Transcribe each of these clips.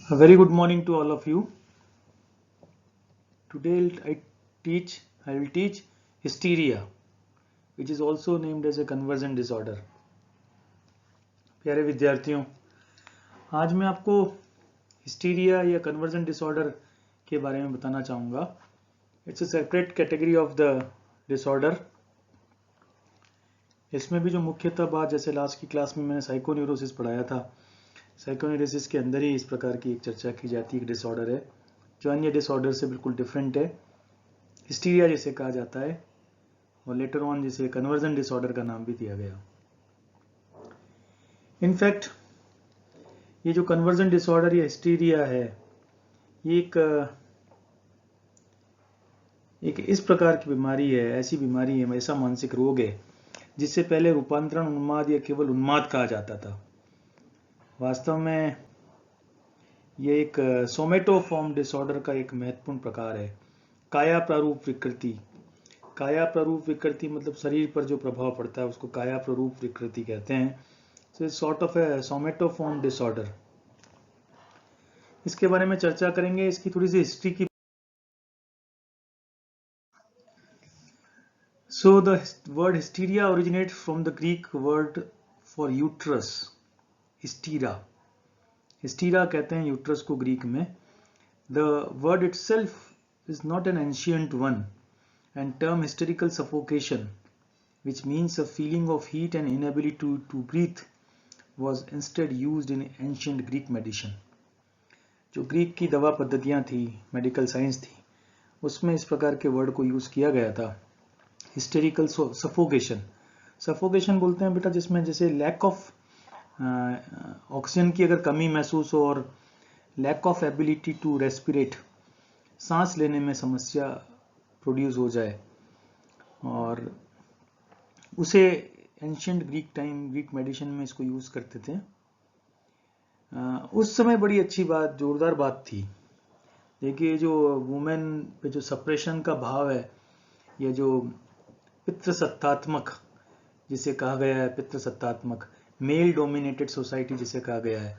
A very good morning to all of you. Today I will teach hysteria, which is also named as a conversion disorder. प्यारे विद्यार्थियों, आज मैं आपको hysteria या conversion disorder के बारे में बताना चाहूँगा. It's a separate category of the disorder. इसमें भी जो मुख्यतः बात, जैसे लास्ट की क्लास में मैंने साइकोन्यूरोसिस पढ़ाया था, साइकोन्यूरोसिस के अंदर ही इस प्रकार की एक चर्चा की जाती है. एक डिसऑर्डर है जो अन्य डिसऑर्डर से बिल्कुल डिफरेंट है, हिस्टीरिया जिसे कहा जाता है, और लेटर ऑन जिसे कन्वर्जन डिसऑर्डर का नाम भी दिया गया. इनफैक्ट ये जो कन्वर्जन डिसऑर्डर या हिस्टीरिया है, ये एक इस प्रकार की बीमारी है, ऐसी बीमारी है, ऐसा मानसिक रोग है जिससे पहले रूपांतरण उन्माद या केवल उन्माद कहा जाता था. वास्तव में ये एक सोमेटोफॉर्म डिसऑर्डर का एक महत्वपूर्ण प्रकार है. काया प्रारूप विकृति. काया प्रारूप विकृति मतलब शरीर पर जो प्रभाव पड़ता है उसको काया प्रारूप विकृति कहते हैं. So it's sort of A somatoform disorder. इसके बारे में चर्चा करेंगे, इसकी थोड़ी सी हिस्ट्री की. So the word hysteria originates from the Greek word for uterus, hystera. Hystera कहते हैं यूट्रस को ग्रीक में. The word itself is not an ancient one, and term hysterical suffocation, which means a feeling of heat and inability to breathe, was instead used in ancient Greek medicine. जो Greek की दवा पद्धतियां थी, medical science थी, उसमें इस प्रकार के word को यूज किया गया था. Hysterical suffocation. सफोकेशन बोलते हैं बेटा जिसमें जैसे लैक ऑफ ऑक्सीजन की अगर कमी महसूस हो और lack of ability to respirate, सांस लेने में समस्या प्रोड्यूस हो जाए, और उसे एंशिएंट ग्रीक मेडिसिन में इसको यूज करते थे. उस समय बड़ी अच्छी बात, जोरदार बात थी. देखिए जो वुमेन पे जो सप्रेशन का भाव है, या जो पितृसत्तात्मक जिसे कहा गया है, पितृसत्तात्मक मेल डोमिनेटेड सोसाइटी जिसे कहा गया है.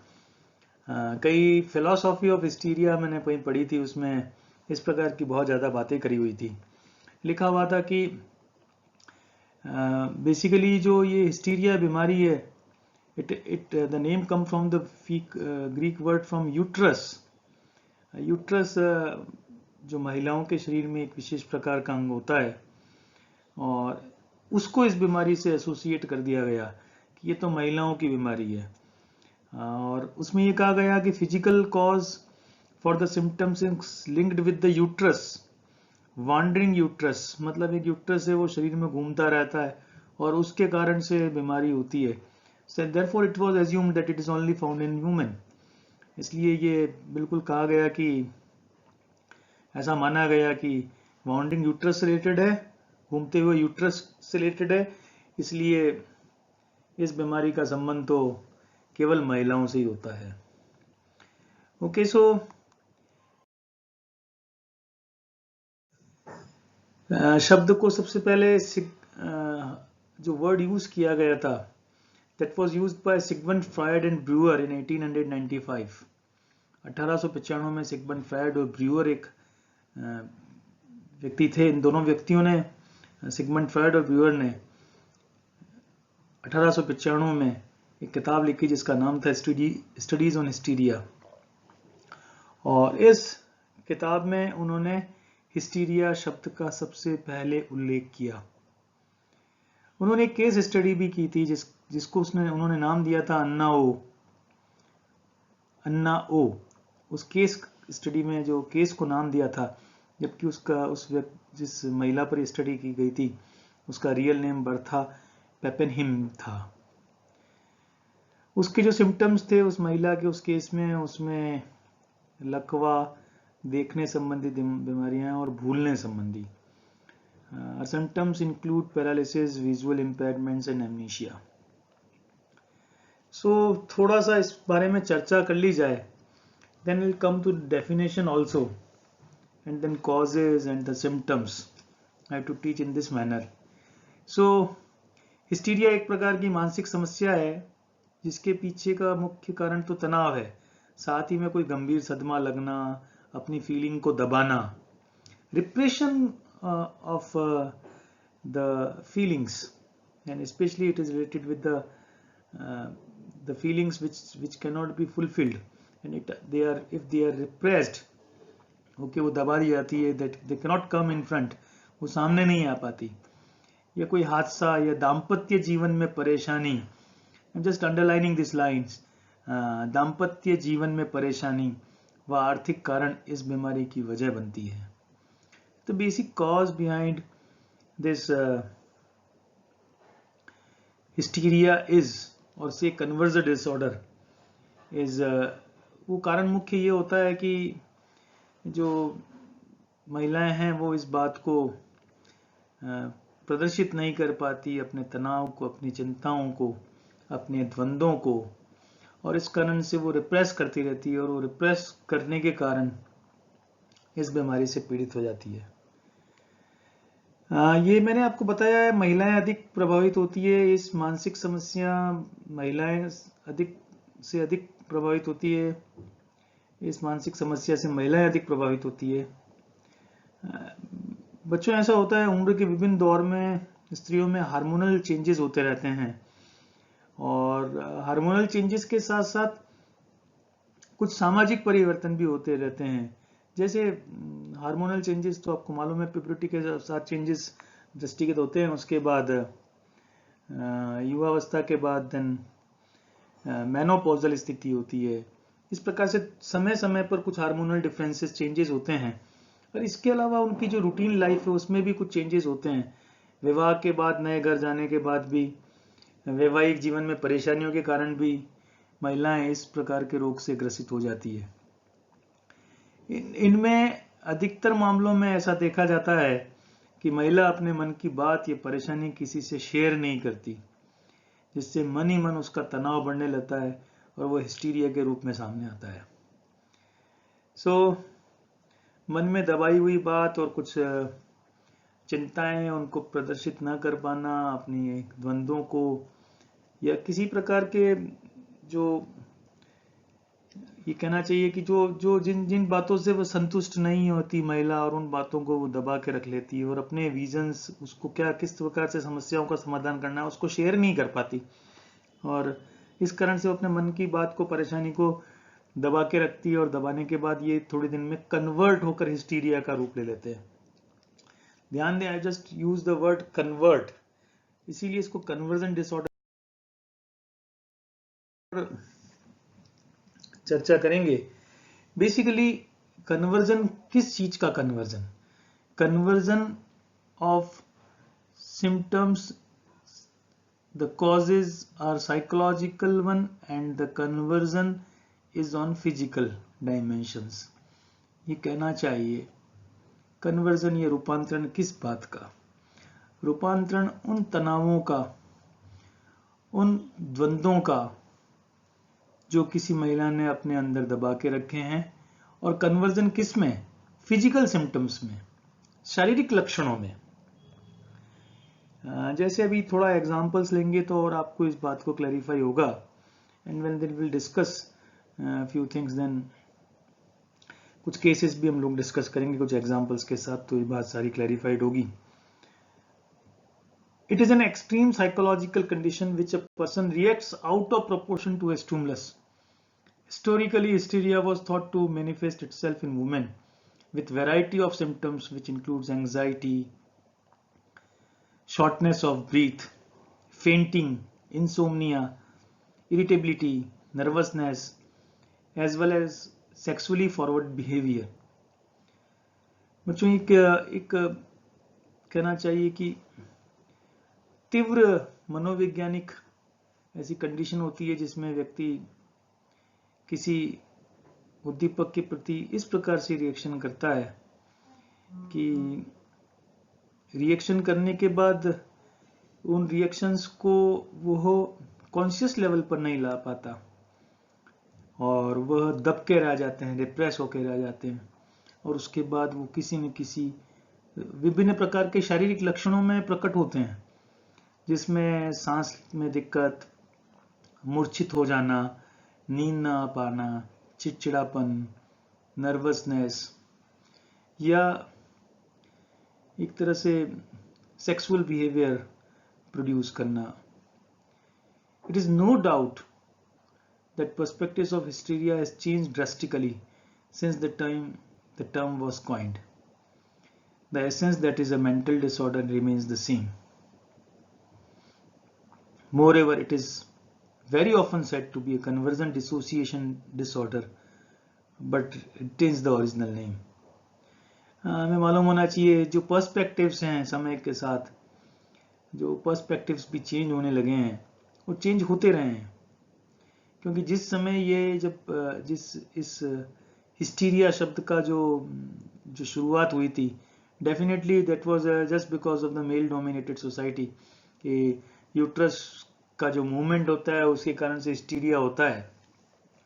कई फिलॉसफी ऑफ हिस्टीरिया मैंने कहीं पढ़ी थी, उसमें इस प्रकार की बहुत ज़्यादा बातें करी हुई थी. लिखा हुआ था कि बेसिकली जो ये हिस्टीरिया बीमारी है, the name come from the Greek word from uterus. Uterus जो महिलाओं के शरीर में एक विशेष प्रकार का अंग होता है, और उसको इस बीमारी से एसोसिएट कर दिया गया कि ये तो महिलाओं की बीमारी है. और उसमें ये कहा गया कि physical cause for the symptoms is linked with the uterus. Wandering uterus मतलब एक यूट्रस है वो शरीर में घूमता रहता है और उसके कारण से बीमारी होती है. So therefore it was assumed that it is only found in women. इसलिए ये बिल्कुल कहा गया कि ऐसा माना गया कि वॉन्डरिंग यूट्रस से रिलेटेड है, घूमते हुए यूट्रस से रिलेटेड है, इसलिए इस बीमारी का संबंध तो केवल महिलाओं से ही होता है. ओके, सो शब्द को सबसे पहले जो वर्ड यूज किया गया था, that was used by Sigmund Freud and Breuer in 1895. 1895 में सिगमंड फ्रायड और ब्रूअर एक व्यक्ति थे. इन दोनों व्यक्तियों ने, सिगमंड फ्रायड और ब्रूअर ने 1895 में एक किताब लिखी जिसका नाम था स्टडीज ऑन हिस्टीरिया. और इस किताब में उन्होंने हिस्टीरिया शब्द का सबसे पहले उल्लेख किया. उन्होंने एक केस स्टडी भी की थी जिसको उन्होंने नाम दिया था अन्ना ओ. उस केस स्टडी में जो केस को नाम दिया था, जबकि जिस महिला पर स्टडी की गई थी उसका रियल नेम बर्था पेपेनहिम था. उसके जो सिम्टम्स थे उस महिला के उस केस में, उसमें लकवा, देखने संबंधी बीमारियां और भूलने संबंधी. Symptoms include paralysis, visual impairments and amnesia. So थोड़ा सा इस बारे में चर्चा कर ली जाए, then will come to definition also, and then causes and the symptoms. I have to teach in this manner. So hysteria एक प्रकार की मानसिक समस्या है जिसके पीछे का मुख्य कारण तो तनाव है. साथ ही में कोई गंभीर सदमा लगना, अपनी फीलिंग को दबाना, repression of the feelings, and especially it is related with the feelings which cannot be fulfilled, and if they are repressed, okay, वो दबा दी जाती है, that they cannot come in front, वो सामने नहीं आ पाती, या कोई हादसा या दाम्पत्य जीवन में परेशानी, I'm just underlining these lines, दाम्पत्य जीवन में परेशानी व आर्थिक कारण इस बीमारी की वजह बनती है. The basic cause behind this hysteria is, or say conversion disorder is, वो कारण मुख्य ये होता है कि जो महिलाएं हैं वो इस बात को प्रदर्शित नहीं कर पाती, अपने तनाव को, अपनी चिंताओं को, अपने द्वंद्वों को, और इस कारण से वो रिप्रेस करती रहती है, और वो रिप्रेस करने के कारण इस बीमारी से पीड़ित हो जाती है. ये मैंने आपको बताया है, महिलाएं अधिक प्रभावित होती है इस मानसिक समस्या, महिलाएं अधिक से अधिक प्रभावित होती है इस मानसिक समस्या से, महिलाएं अधिक प्रभावित होती है. बच्चों, ऐसा होता है उम्र के विभिन्न दौर में स्त्रियों में हार्मोनल चेंजेस होते रहते हैं, और हार्मोनल चेंजेस के साथ साथ कुछ सामाजिक परिवर्तन भी होते रहते हैं. जैसे हार्मोनल चेंजेस तो आपको मालूम है, प्यूबर्टी के साथ चेंजेस दृष्टिगत होते हैं, उसके बाद युवावस्था के बाद देन मेनोपॉजल स्थिति होती है. इस प्रकार से समय समय पर कुछ हार्मोनल डिफरेंसेस चेंजेस होते हैं, और इसके अलावा उनकी जो रूटीन लाइफ है उसमें भी कुछ चेंजेस होते हैं. विवाह के बाद, नए घर जाने के बाद भी, वैवाहिक जीवन में परेशानियों के कारण भी महिलाएं इस प्रकार के रोग से ग्रसित हो जाती है. इनमें अधिकतर मामलों में ऐसा देखा जाता है कि महिला अपने मन की बात या परेशानी किसी से शेयर नहीं करती, जिससे मन ही मन उसका तनाव बढ़ने लगता है और वो हिस्टीरिया के रूप में सामने आता है. मन में दबाई हुई बात और कुछ चिंताएं, उनको प्रदर्शित न कर पाना, अपनी द्वंद्वों को, या किसी प्रकार के जो ये कहना चाहिए कि जो जिन बातों से वो संतुष्ट नहीं होती महिला, और उन बातों को वो दबा के रख लेती है, और अपने विजन्स, उसको किस प्रकार से समस्याओं का समाधान करना है उसको शेयर नहीं कर पाती, और इस कारण से वो अपने मन की बात को, परेशानी को दबा के रखती है, और दबाने के बाद ये थोड़े दिन में कन्वर्ट होकर हिस्टीरिया का रूप ले लेते हैं. ध्यान दें, I just use the word convert, इसीलिए इसको कन्वर्जन डिसऑर्डर चर्चा करेंगे. बेसिकली कन्वर्जन, किस चीज का conversion? Conversion of symptoms, the causes are psychological one and the conversion is on physical dimensions. ये कहना चाहिए कन्वर्जन, ये रूपांतरण किस बात का? रूपांतरण उन तनावों का, उन द्वंद्वों का जो किसी महिला ने अपने अंदर दबा के रखे हैं, और कन्वर्जन किस में? फिजिकल सिम्टम्स में, शारीरिक लक्षणों में. जैसे अभी थोड़ा एग्जांपल्स लेंगे तो और आपको इस बात को क्लैरिफाई होगा, and when then will discuss few things, then कुछ केसेस भी हम लोग डिस्कस करेंगे कुछ एग्जांपल्स के साथ, तो ये बात सारी क्लैरिफाइड होगी. It is an extreme psychological condition which a person reacts out of proportion to a stimulus. Historically, hysteria was thought to manifest itself in women with variety of symptoms which includes anxiety, shortness of breath, fainting, insomnia, irritability, nervousness, as well as sexually forward behavior. बच्चों, एक कहना चाहिए कि तीव्र मनोवैज्ञानिक ऐसी condition होती है जिसमें व्यक्ति किसी उद्दीपक के प्रति इस प्रकार से रिएक्शन करता है कि रिएक्शन करने के बाद उन रिएक्शंस को वो कॉन्शियस लेवल पर नहीं ला पाता, और वह दब के रह जाते हैं, डिप्रेस होके रह जाते हैं, और उसके बाद वो किसी न किसी विभिन्न प्रकार के शारीरिक लक्षणों में प्रकट होते हैं, जिसमें सांस में दिक्कत, मूर्छित हो जाना, नींद ना आ पाना, चिड़चिड़ापन, नर्वसनेस, या एक तरह से सेक्सुअल बिहेवियर प्रोड्यूस करना. It is no doubt that perspectives of hysteria has changed drastically since the time the term was coined. The essence, that is a mental disorder, remains the same. Moreover, it is very often said to be a conversion dissociation disorder, but it retains the original name. हमें मालूम होना चाहिए जो perspectives हैं समय के साथ, जो पर्सपेक्टिव्स भी चेंज होने लगे हैं, वो चेंज होते रहे हैं. क्योंकि जिस समय ये जब इस हिस्टीरिया शब्द का जो शुरुआत हुई थी, definitely that was just because of the male dominated society, कि यूट्रस का जो मूवमेंट होता है उसके कारण से हिस्टीरिया होता है.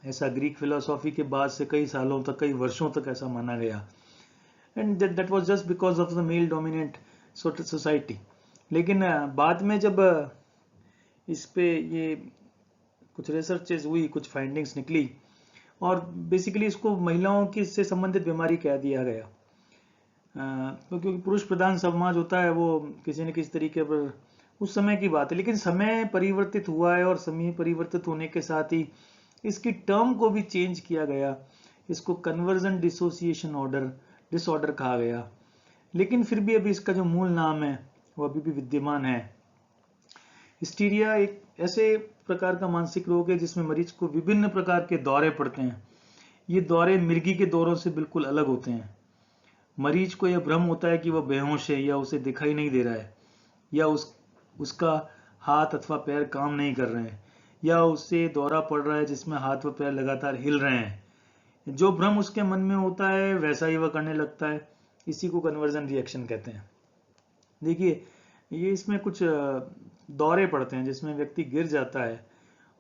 ऐसा ग्रीक फिलोसॉफी के बाद से कई सालों तक, कई वर्षों तक ऐसा माना गया. And that was just because of the male dominate society. लेकिन बाद में जब इस पे ये कुछ रिसर्चेज हुई, कुछ फाइंडिंग्स निकली, और बेसिकली इसको महिलाओं की से संबंधित बीमारी कह दिया गया. क्योंकि पुरुष प्रधान समाज होता है, वो किसी न किसी तरीके पर, उस समय की बात है. लेकिन समय परिवर्तित हुआ है, और समय परिवर्तित होने के साथ ही इसकी टर्म को भी चेंज किया गया. इसको कन्वर्जन डिसोसिएशन डिसऑर्डर कहा गया. लेकिन फिर भी अभी इसका जो मूल नाम है वो अभी भी विद्यमान है. हिस्टीरिया एक ऐसे प्रकार का मानसिक रोग है जिसमें मरीज को विभिन्न प्रकार के दौरे पड़ते हैं. ये दौरे मिर्गी के दौरों से बिल्कुल अलग होते हैं. मरीज को यह भ्रम होता है कि वह बेहोश है, या उसे दिखाई नहीं दे रहा है, या उसका हाथ अथवा पैर काम नहीं कर रहे हैं, या उसे दौरा पड़ रहा है जिसमें हाथ व पैर लगातार हिल रहे हैं. जो भ्रम उसके मन में होता है वैसा ही वह करने लगता है. इसी को कन्वर्जन रिएक्शन कहते हैं. देखिए, ये इसमें कुछ दौरे पड़ते हैं जिसमें व्यक्ति गिर जाता है,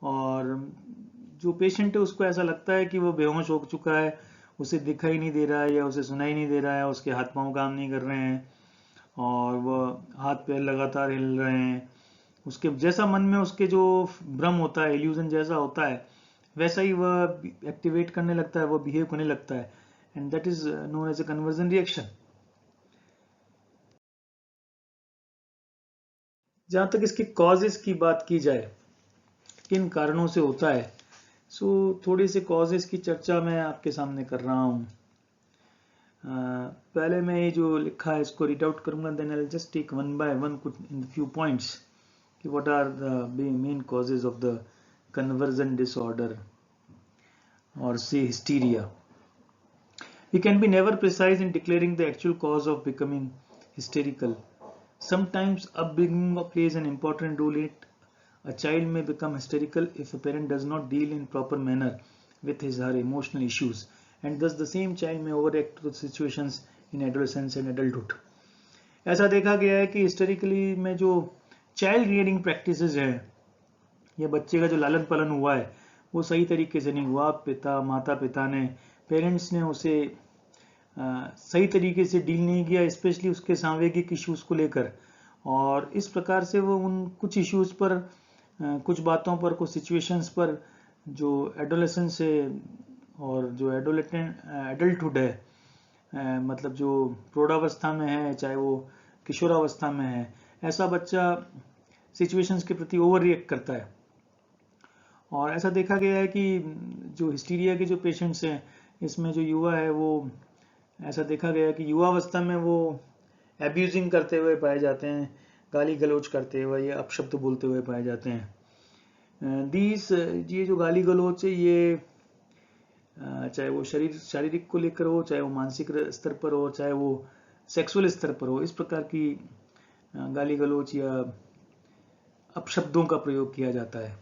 और जो पेशेंट है उसको ऐसा लगता है कि वो बेहोश हो चुका है, उसे दिखाई नहीं दे रहा है, या उसे सुनाई नहीं दे रहा है, उसके हाथ पांव काम नहीं कर रहे हैं, और वह हाथ पैर लगातार हिल रहे हैं. उसके जैसा मन में उसके जो भ्रम होता है, इल्यूजन जैसा होता है, वैसा ही वह एक्टिवेट करने लगता है, वह बिहेव करने लगता है. And that is known as a conversion reaction. जहां तक इसके कॉजेस की बात की जाए, किन कारणों से होता है, सो थोड़ी से कॉजेस की चर्चा मैं आपके सामने कर रहा हूं. पहले मैं ये जो लिखा है इसको रीड आउट करूंगा, then I will just take one by one कुछ इन फ्यू पॉइंट्स कि what are the main causes of the conversion disorder और से hysteria. We can be never precise in declaring the actual cause of becoming hysterical. Sometimes upbringing plays an important role in it. A child may become hysterical if a parent does not deal in proper manner with his or her emotional issues, and thus the same child may overact to situations in adolescence and adulthood. ऐसा देखा गया है कि हिस्टेरिकली में जो child rearing practices हैं, ये बच्चे का जो लालन पालन हुआ है वो सही तरीके से नहीं हुआ. माता पिता ने, पेरेंट्स ने उसे सही तरीके से डील नहीं किया, स्पेशली उसके सांवेगिक इश्यूज को लेकर. और इस प्रकार से वो उन कुछ इश्यूज पर, कुछ बातों पर, कुछ सिचुएशंस पर, जो एडोलेसेंस है और जो एडल्टहुड है, मतलब जो प्रौढ़ावस्था में है, चाहे वो किशोरावस्था में है, ऐसा बच्चा सिचुएशंस के प्रति ओवर रिएक्ट करता है. और ऐसा देखा गया है कि जो हिस्टीरिया के जो पेशेंट्स हैं, इसमें जो युवा है, वो ऐसा देखा गया है कि युवावस्था में वो एब्यूजिंग करते हुए पाए जाते हैं, गाली गलौज करते हुए या अपशब्द बोलते हुए पाए जाते हैं. ये जो गाली गलौज है, ये चाहे वो शारीरिक को लेकर हो, चाहे वो मानसिक स्तर पर हो, चाहे वो सेक्सुअल स्तर पर हो, इस प्रकार की गाली गलौज या अपशब्दों का प्रयोग किया जाता है.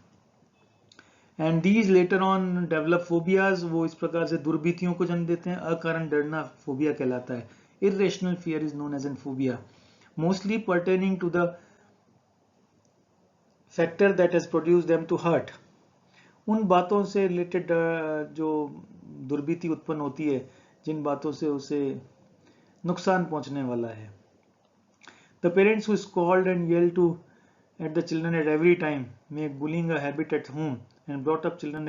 And these later on develop phobias, वो इस प्रकार से दुर्भीतियों को जन्म देते हैं. अकारण डरना फोबिया कहलाता है. Irrational fear is known as an phobia, mostly pertaining to the factor that has produced them to hurt. उन बातों से रिलेटेड जो दुर्भीति उत्पन्न होती है, जिन बातों से उसे नुकसान पहुंचने वाला है. The parents who scold and yell to at the children at every time make bullying a habit at home and brought up children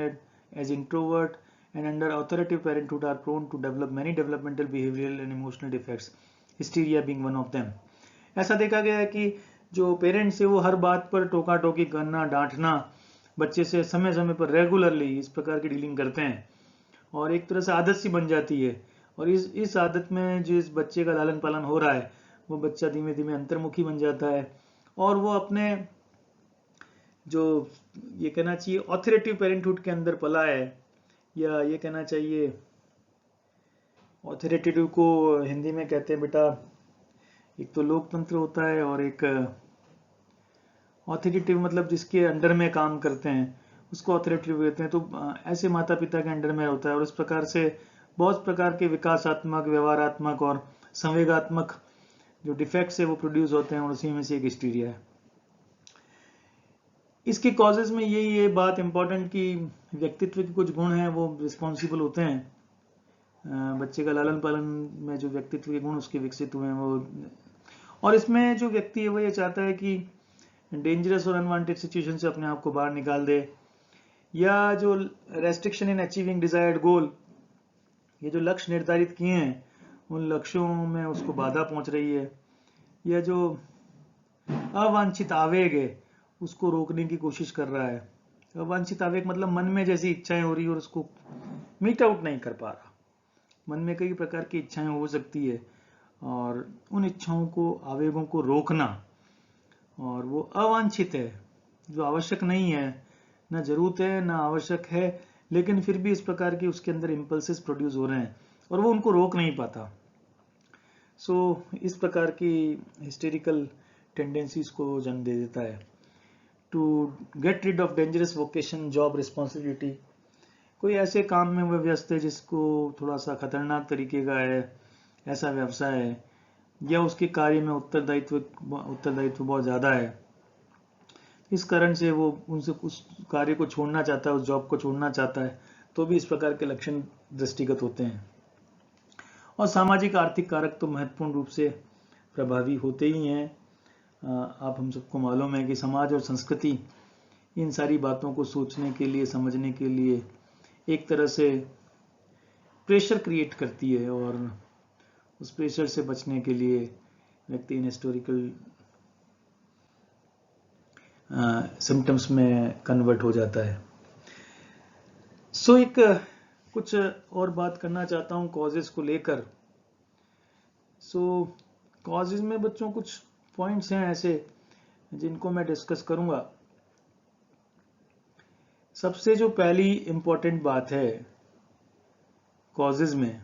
as introvert and under authoritative parenthood are prone to develop many developmental, behavioral and emotional defects, hysteria being one of them. ऐसा देखा गया है कि जो parents है वो हर बात पर टोका टोकी करना, डांटना, बच्चे से समय समय पर रेगुलरली इस प्रकार की डीलिंग करते हैं और एक तरह से आदत सी बन जाती है। और इस आदत में जिस बच्चे का लालन पालन हो रहा है वो बच्चा धीमे धीमे अंतर्मुखी बन जाता है और वो अपने जो ये कहना चाहिए ऑथोरेटिव पेरेंटहुड के अंदर पला है, या ये कहना चाहिए ऑथोरेटिव को हिंदी में कहते हैं बेटा, एक तो लोकतंत्र होता है और एक ऑथोरेटिव मतलब जिसके अंडर में काम करते हैं उसको ऑथोरेटिव कहते हैं। तो ऐसे माता पिता के अंडर में होता है और इस प्रकार से बहुत प्रकार के विकासात्मक, व्यवहारात्मक और संवेगात्मक जो डिफेक्ट्स है वो प्रोड्यूस होते हैं और उसी में से एक हिस्टीरिया है। इसके कॉजेज में यही है बात इंपॉर्टेंट कि व्यक्तित्व के कुछ गुण हैं वो रिस्पॉन्सिबल होते हैं बच्चे का लालन पालन में, जो व्यक्तित्व के गुण उसके विकसित हुए हैं वो, और इसमें जो व्यक्ति है वो ये चाहता है कि डेंजरस और अनवांटेड सिचुएशन से अपने आप को बाहर निकाल दे, या जो रेस्ट्रिक्शन इन अचीविंग डिजायर्ड गोल, ये जो लक्ष्य निर्धारित किए हैं उन लक्ष्यों में उसको बाधा पहुंच रही है, या जो अवांछित आवेग है उसको रोकने की कोशिश कर रहा है। अवांछित आवेग मतलब मन में जैसी इच्छाएं हो रही है और उसको मीट आउट नहीं कर पा रहा। मन में कई प्रकार की इच्छाएं हो सकती है और उन इच्छाओं को, आवेगों को रोकना, और वो अवांछित है, जो आवश्यक नहीं है, ना जरूरत है ना आवश्यक है, लेकिन फिर भी इस प्रकार की उसके अंदर इंपल्सेस प्रोड्यूस हो रहे हैं और वो उनको रोक नहीं पाता। सो इस प्रकार की हिस्टेरिकल टेंडेंसीज को जन्म दे देता है। To get rid of dangerous vocation, job, responsibility, कोई ऐसे काम में वह व्यस्त है जिसको थोड़ा सा खतरनाक तरीके का है, ऐसा व्यवसाय है, या उसके कार्य में उत्तरदायित्व बहुत ज़्यादा है, इस कारण से वो उनसे उस कार्य को छोड़ना चाहता है, उस जॉब को छोड़ना चाहता है, तो भी इस प्रकार के लक्षण दृष्टिगत होते हैं। और सामाजिक आर्थिक कारक तो महत्वपूर्ण रूप से प्रभावी होते ही हैं। आप हम सबको मालूम है कि समाज और संस्कृति इन सारी बातों को सोचने के लिए, समझने के लिए एक तरह से प्रेशर क्रिएट करती है और उस प्रेशर से बचने के लिए व्यक्ति इन हिस्टोरिकल सिम्टम्स में कन्वर्ट हो जाता है। सो एक कुछ और बात करना चाहता हूं कॉजेस को लेकर। सो कॉजेस में बच्चों कुछ पॉइंट्स हैं ऐसे जिनको मैं डिस्कस करूंगा। सबसे जो पहली इंपॉर्टेंट बात है कॉजेस में,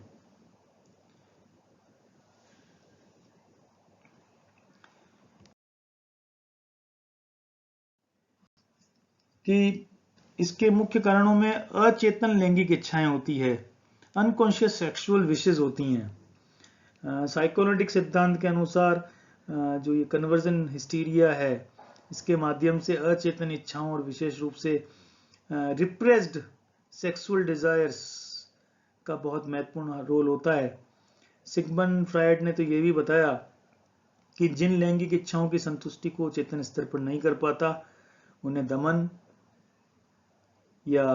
कि इसके मुख्य कारणों में अचेतन लैंगिक इच्छाएं होती है, अनकॉन्शियस सेक्सुअल विशेस होती हैं। साइकोलॉजिक सिद्धांत के अनुसार जो ये कन्वर्जन हिस्टीरिया है इसके माध्यम से अचेतन इच्छाओं और विशेष रूप से रिप्रेस्ड सेक्सुअल डिजायर्स का बहुत महत्वपूर्ण रोल होता है। सिगमंड फ्रायड ने तो ये भी बताया कि जिन लैंगिक इच्छाओं की संतुष्टि को चेतन स्तर पर नहीं कर पाता उन्हें दमन या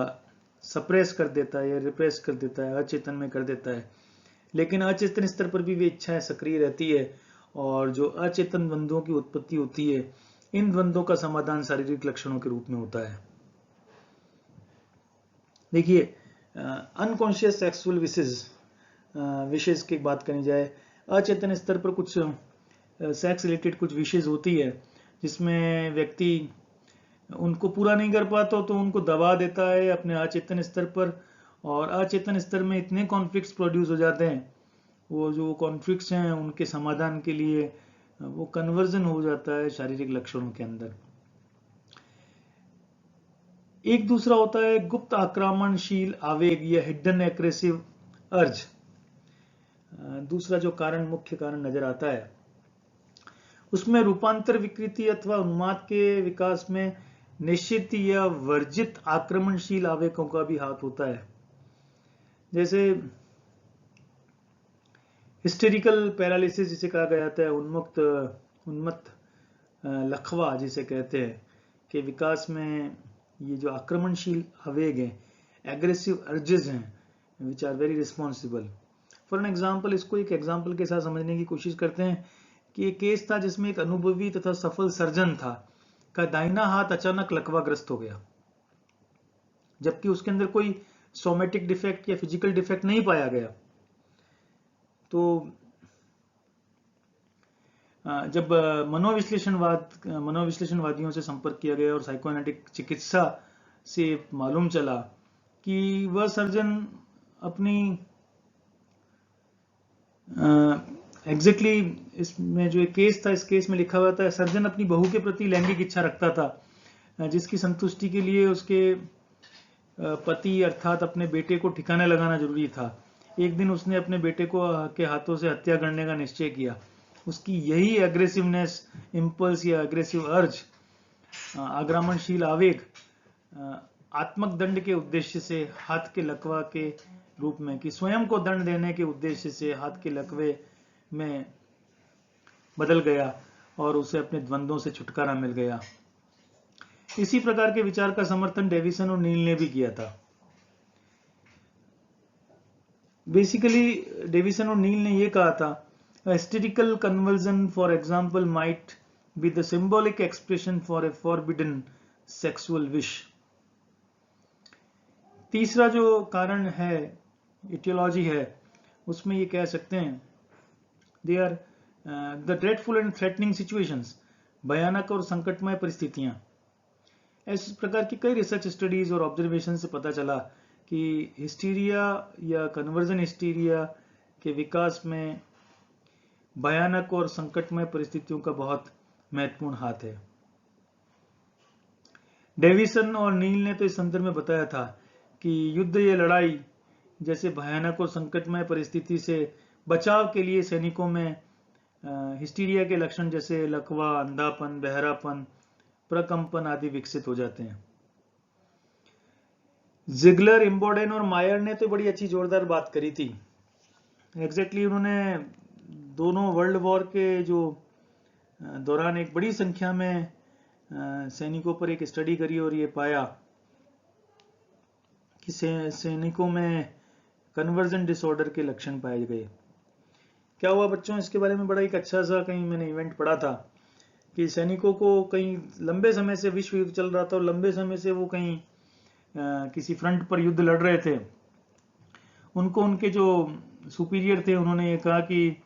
सप्रेस कर देता है या रिप्रेस कर देता है, अचेतन में कर देता है। लेकिन अचेतन स्तर पर भी वे इच्छाएं सक्रिय रहती है और जो अचेतन द्वंद्वों की उत्पत्ति होती है, इन द्वंद्वों का समाधान शारीरिक लक्षणों के रूप में होता है। देखिए, अनकॉन्शियस सेक्सुअल विशेष की बात करनी जाए, अचेतन स्तर पर कुछ सेक्स रिलेटेड कुछ विशेष होती है जिसमें व्यक्ति उनको पूरा नहीं कर पाता तो उनको दबा देता है अपने अचेतन स्तर पर, और अचेतन स्तर में इतने कॉन्फ्लिक्ट्स प्रोड्यूस हो जाते हैं, वो जो कॉन्फ्लिक्ट्स हैं उनके समाधान के लिए वो कन्वर्जन हो जाता है शारीरिक लक्षणों के अंदर। एक दूसरा होता है गुप्त आक्रामणशील आवेग या हिडन एग्रेसिव अर्ज। दूसरा जो कारण, मुख्य कारण नजर आता है उसमें रूपांतर विकृति अथवा उन्माद के विकास में निश्चित या वर्जित आक्रमणशील आवेगों का भी हाथ होता है। जैसे हिस्टेरिकल पैरालिसिस जिसे कहा गया था, उन्मत्त लखवा जिसे कहते हैं, के विकास में ये जो आक्रमणशील आवेग हैं, एग्रेसिव अर्जेस हैं, which are very responsible. For an example, इसको एक एग्जाम्पल के साथ समझने की कोशिश करते हैं कि एक केस था जिसमें एक अनुभवी तथा सफल सर्जन था का दाहिना हाथ अचानक लकवाग्रस्त हो गया, जबकि उसके अंदर कोई सोमेटिक डिफेक्ट या फिजिकल डिफेक्ट नहीं पाया गया। तो जब मनोविश्लेषणवादियों से संपर्क किया गया और साइकोएनालिटिक चिकित्सा से मालूम चला कि वह सर्जन अपनी एग्जैक्टली इसमें जो एक केस था, इस केस में लिखा हुआ था सर्जन अपनी बहू के प्रति लैंगिक इच्छा रखता था, जिसकी संतुष्टि के लिए उसके पति अर्थात अपने बेटे को ठिकाने लगाना जरूरी था। एक दिन उसने अपने बेटे को के हाथों से हत्या करने का निश्चय किया। उसकी यही एग्रेसिवनेस, इम्पल्स या एग्रेसिव अर्ज, आक्रामणशील आवेग आत्मक दंड के उद्देश्य से हाथ के लकवा के रूप में कि स्वयं को दंड देने के उद्देश्य से हाथ के लकवे में बदल गया और उसे अपने द्वंद्वों से छुटकारा मिल गया। इसी प्रकार के विचार का समर्थन डेविसन और नील ने भी किया था। बेसिकली डेविसन और नील ने यह कहा था, hysterical convulsion for example might be the symbolic expression for a forbidden sexual wish। तीसरा जो कारण है, इटियोलॉजी है, उसमें ये कह सकते हैं they are the dreadful and threatening situations, भयानक और संकटमय परिस्थितियां। इस प्रकार की कई रिसर्च स्टडीज और ऑब्जर्वेशन से पता चला कि हिस्टीरिया या कन्वर्जन हिस्टीरिया के विकास में भयानक और संकटमय परिस्थितियों का बहुत महत्वपूर्ण हाथ है। डेविसन और नील ने तो इस संदर्भ में बताया था कि युद्ध या लड़ाई जैसे भयानक और संकटमय परिस्थिति से बचाव के लिए सैनिकों में हिस्टीरिया के लक्षण जैसे लकवा, अंधापन, बहरापन, प्रकंपन आदि विकसित हो जाते हैं। जिगलर, इम्बोडेन और मायर ने तो बड़ी अच्छी जोरदार बात करी थी। एग्जैक्टली उन्होंने दोनों वर्ल्ड वॉर के जो दौरान एक बड़ी संख्या में सैनिकों पर एक स्टडी करी और ये पाया कि सैनिकों में कन्वर्जन डिसऑर्डर के लक्षण पाए गए। क्या हुआ बच्चों, इसके बारे में बड़ा एक अच्छा सा कहीं मैंने इवेंट पढ़ा था कि सैनिकों को कहीं लंबे समय से विश्व युद्ध चल रहा था और लंबे समय से वो कहीं किसी फ्रंट पर युद्ध लड़ रहे थे। उनको उनके जो सुपीरियर थे उन्होंने ये कहा कि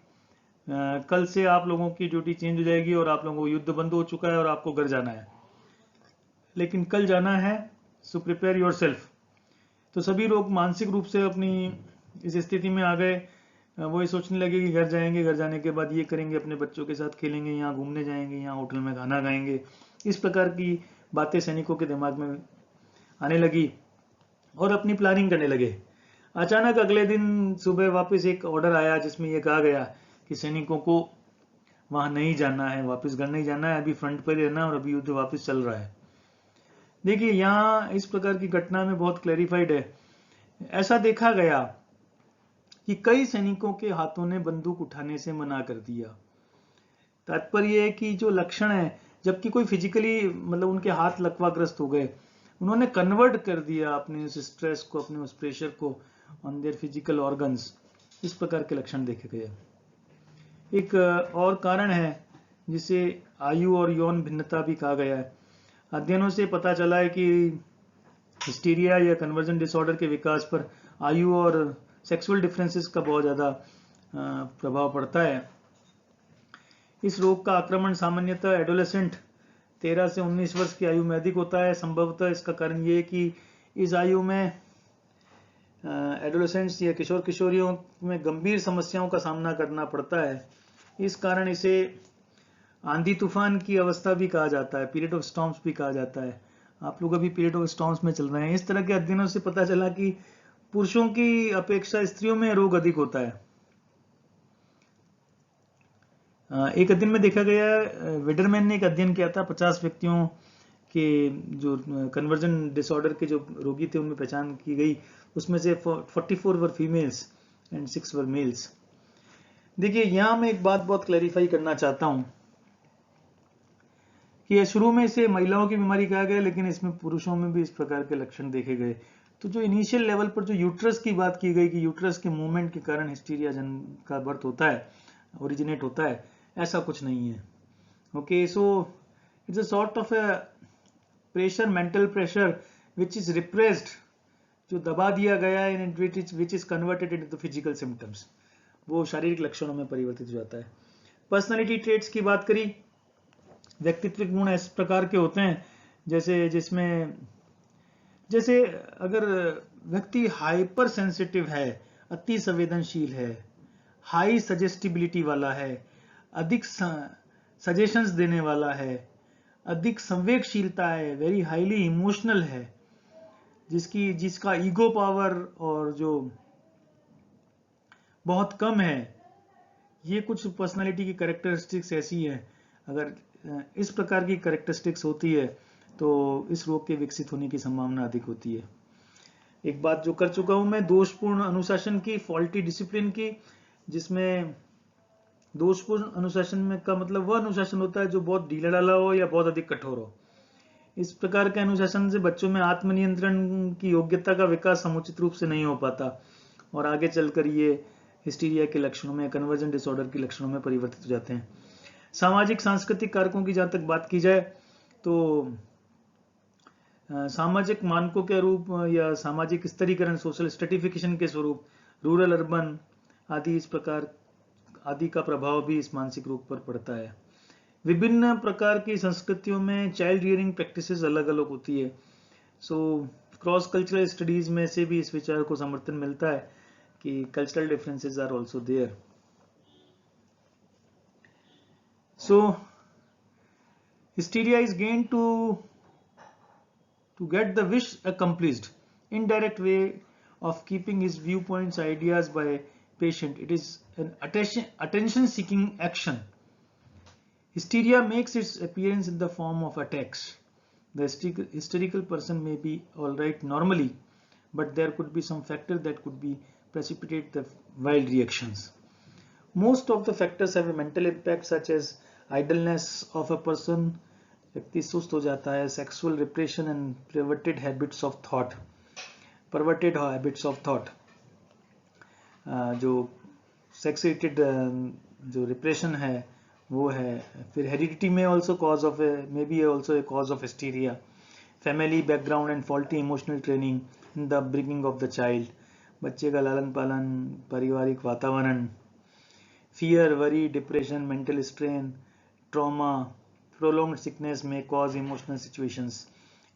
कल से आप लोगों की ड्यूटी चेंज हो जाएगी और आप लोगों को युद्ध बंद हो चुका है और आपको घर जाना है, लेकिन कल जाना है, सो प्रिपेयर योरसेल्फ। तो सभी लोग मानसिक रूप से अपनी इस स्थिति में आ गए। वो ये सोचने लगे कि घर जाएंगे, घर जाने के बाद ये करेंगे, अपने बच्चों के साथ खेलेंगे, यहाँ घूमने जाएंगे, यहाँ होटल में खाना खाएंगे। इस प्रकार की बातें सैनिकों के दिमाग में आने लगी और अपनी प्लानिंग करने लगे। अचानक अगले दिन सुबह वापस एक ऑर्डर आया जिसमें यह कहा गया कि सैनिकों को वहां नहीं जाना है, वापस घर नहीं जाना है, अभी फ्रंट पर रहना है और अभी युद्ध वापस चल रहा है। देखिए यहाँ इस प्रकार की घटना में बहुत क्लैरिफाइड है। ऐसा देखा गया कि कई सैनिकों के हाथों ने बंदूक उठाने से मना कर दिया। तात्पर्य है कि जो लक्षण है, जबकि कोई फिजिकली मतलब उनके हाथ लकवाग्रस्त हो गए, उन्होंने कन्वर्ट कर दिया अपने उस स्ट्रेस को, अपने उस प्रेशर को ऑन देयर फिजिकल ऑर्गन्स। इस प्रकार के लक्षण देखे गए। एक और कारण है जिसे आयु और यौन भिन्नता भी कहा गया है। अध्ययनों से पता चला है कि हिस्टीरिया या कन्वर्जन डिसऑर्डर के विकास पर आयु और सेक्सुअल डिफरेंसेस का बहुत ज्यादा प्रभाव पड़ता है। इस रोग का आक्रमण सामान्यतः एडोलेसेंट 13 से 19 वर्ष की आयु में अधिक होता है। संभवतः इसका कारण ये है कि इस आयु में एडोलेसेंट्स या किशोर किशोरियों में गंभीर समस्याओं का सामना करना पड़ता है। इस कारण इसे आंधी तूफान की अवस्था भी कहा जाता है, पीरियड ऑफ स्टॉर्म्स भी कहा जाता है। आप लोग अभी पीरियड ऑफ स्टॉर्म्स में चल रहे हैं। इस तरह के अध्ययनों से पता चला कि पुरुषों की अपेक्षा स्त्रियों में रोग अधिक होता है। एक अध्ययन में देखा गया, विडरमैन ने एक अध्ययन किया था, 50 व्यक्तियों के जो कन्वर्जन डिसऑर्डर के जो रोगी थे उनमें पहचान की गई। उसमें से 44 वर फीमेल्स एंड 6 वर मेल्स। देखिए यहां मैं एक बात बहुत क्लैरिफाई करना चाहता हूं कि शुरू में इसे महिलाओं की बीमारी कहा गया, लेकिन इसमें पुरुषों में भी इस प्रकार के लक्षण देखे गए। तो जो इनिशियल लेवल पर जो यूट्रस की बात की गई कि यूट्रस के मूवमेंट के कारण हिस्टीरिया जन्म का बर्थ होता है, ओरिजिनेट होता है, ऐसा कुछ नहीं है। Okay, so it's a sort of a pressure, mental pressure which is repressed, जो दबा दिया गया है, which is converted into physical symptoms, वो शारीरिक लक्षणों में परिवर्तित हो जाता है। पर्सनालिटी ट्रेट्स की बात करी, व्यक्तित्व गुण इस प्रकार के होते हैं जैसे अगर व्यक्ति हाइपर सेंसिटिव है, अति संवेदनशील है, हाई सजेस्टिबिलिटी वाला है, अधिक सजेशंस देने वाला है, अधिक संवेगशीलता है, वेरी हाईली इमोशनल है, जिसका ईगो पावर और जो बहुत कम है, ये कुछ पर्सनालिटी की कैरेक्टरिस्टिक्स ऐसी है। अगर इस प्रकार की कैरेक्टरिस्टिक्स होती है तो इस रोग के विकसित होने की संभावना अधिक होती है। एक बात जो कर चुका हूं मैं, दोषपूर्ण अनुशासन की, फॉल्टी डिसिप्लिन की, जिसमें दोषपूर्ण अनुशासन में का मतलब वह अनुशासन होता है जो बहुत ढीला ढाला हो या बहुत अधिक कठोर हो। इस प्रकार के अनुशासन से बच्चों में आत्मनियंत्रण की योग्यता का विकास समुचित रूप से नहीं हो पाता और आगे चलकर ये हिस्टीरिया के लक्षणों में, कन्वर्जन डिसऑर्डर के लक्षणों में परिवर्तित हो जाते हैं। सामाजिक सांस्कृतिक कारकों की जहां तक बात की जाए तो सामाजिक मानकों के रूप या सामाजिक स्तरीकरण, सोशल स्ट्रेटिफिकेशन के स्वरूप, रूरल अर्बन आदि इस प्रकार आदि का प्रभाव भी इस मानसिक रोग पर पड़ता है। विभिन्न प्रकार की संस्कृतियों में चाइल्ड रियरिंग प्रैक्टिसेस अलग अलग होती है। सो क्रॉस कल्चरल स्टडीज में से भी इस विचार को समर्थन मिलता है कि cultural differences are also there. So hysteria is gained to get the wish accomplished, indirect way of keeping his viewpoints, ideas by patient. It is an attention seeking action. Hysteria makes its appearance in the form of attacks. The hysterical person may be alright normally, but there could be some factor that could be precipitate the wild reactions. Most of the factors have a mental impact, such as idleness of a person, व्यक्ति सुस्त हो जाता है, sexual repression and perverted habits of thought, जो sex related जो repression है वो है। फिर हेरिडिटी में also cause of may be also a cause of hysteria, family background and faulty emotional training in the bringing of the child, बच्चे का लालन पालन, पारिवारिक वातावरण, fear, worry, depression, mental strain, trauma, prolonged sickness में cause emotional situations.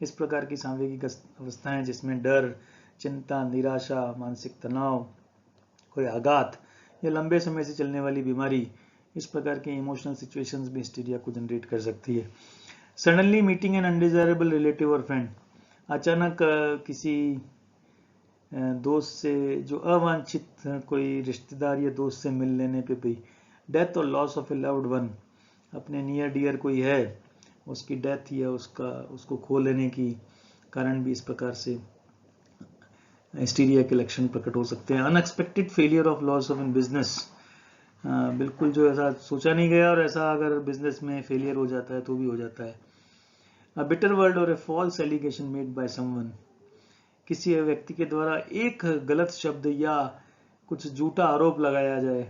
इस प्रकार की सांवेगिक अवस्थाएं जिसमें डर, चिंता, निराशा, मानसिक तनाव, कोई आघात या लंबे समय से चलने वाली बीमारी, इस प्रकार के इमोशनल सिचुएशंस भी हिस्टीरिया को जनरेट कर सकती है। Suddenly meeting an undesirable relative और फ्रेंड, अचानक किसी दोस्त से, जो अवांछित कोई रिश्तेदार या दोस्त से मिल लेने पे भी, डेथ और loss of A loved one, अपने नियर डियर कोई है उसकी डेथ या उसको खो लेने की कारण भी इस प्रकार से हिस्टीरिया के लक्षण प्रकट हो सकते हैं। Unexpected failure of loss of in business, बिल्कुल जो ऐसा सोचा नहीं गया और ऐसा अगर बिजनेस में फेलियर हो जाता है तो भी हो जाता है। अ बिटर वर्ड और a false allegation made by someone, किसी व्यक्ति के द्वारा एक गलत शब्द या कुछ झूठा आरोप लगाया जाए,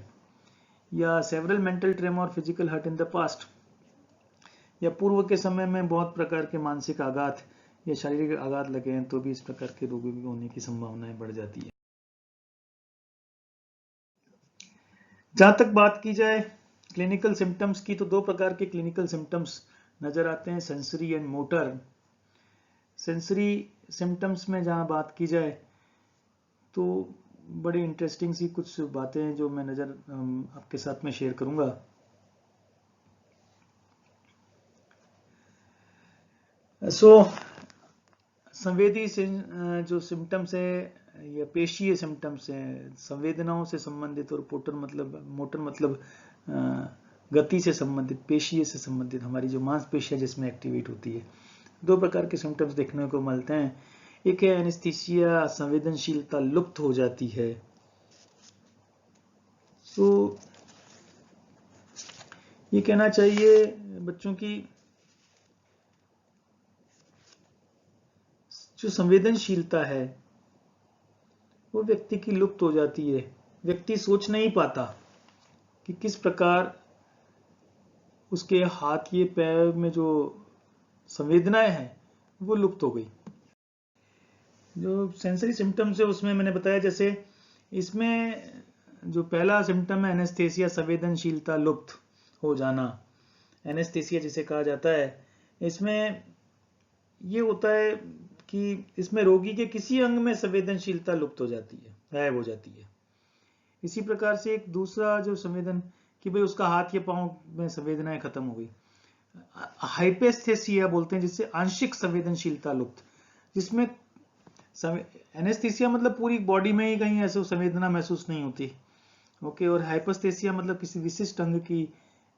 या सेवरल मेंटल ट्रेमा और physical hurt in the past, या पूर्व के समय में बहुत प्रकार के मानसिक आघात या शारीरिक आघात लगे हैं तो भी इस प्रकार के रोगों की होने की संभावनाएं बढ़ जाती है। जहां तक बात की जाए क्लिनिकल सिम्टम्स की, तो दो प्रकार के क्लिनिकल सिम्टम्स नजर आते हैं, sensory and motor. Sensory symptoms में जहां बात की जाए तो बड़ी इंटरेस्टिंग सी कुछ बातें हैं जो मैं आपके साथ में शेयर करूंगा। संवेदी जो सिम्टम्स है या पेशीय सिम्टम्स हैं, संवेदनाओं से संबंधित, और मोटर मतलब गति से संबंधित, पेशीय से संबंधित, हमारी जो मांसपेशियां जिसमें एक्टिवेट होती है। दो प्रकार के सिम्टम्स देखने को मिलते हैं। एक है एनेस्थीसिया, संवेदनशीलता लुप्त हो जाती है। तो ये कहना चाहिए बच्चों की जो संवेदनशीलता है वो व्यक्ति की लुप्त हो जाती है। व्यक्ति सोच नहीं पाता कि किस प्रकार उसके हाथ ये पैर में जो संवेदनाएं हैं वो लुप्त हो गई। जो सेंसरी सिम्टम्स है उसमें मैंने बताया, जैसे इसमें जो पहला सिम्टम है एनेस्थेसिया, संवेदनशीलता लुप्त हो जाना, एनेस्थेसिया जिसे कहा जाता है। इसमें ये होता है कि इसमें रोगी के किसी अंग में संवेदनशीलता लुप्त हो जाती है, गायब हो जाती है। इसी प्रकार से एक दूसरा जो संवेदन कि भाई उसका हाथ या पांव में संवेदनाएं खत्म हो गई, हाइपेस्थेसिया बोलते हैं, जिससे आंशिक संवेदनशीलता लुप्त, जिसमें एनेस्थेसिया मतलब पूरी बॉडी में ही कहीं ऐसे संवेदना महसूस नहीं होती। ओके, और हाइपोस्थेसिया मतलब किसी विशिष्ट अंग की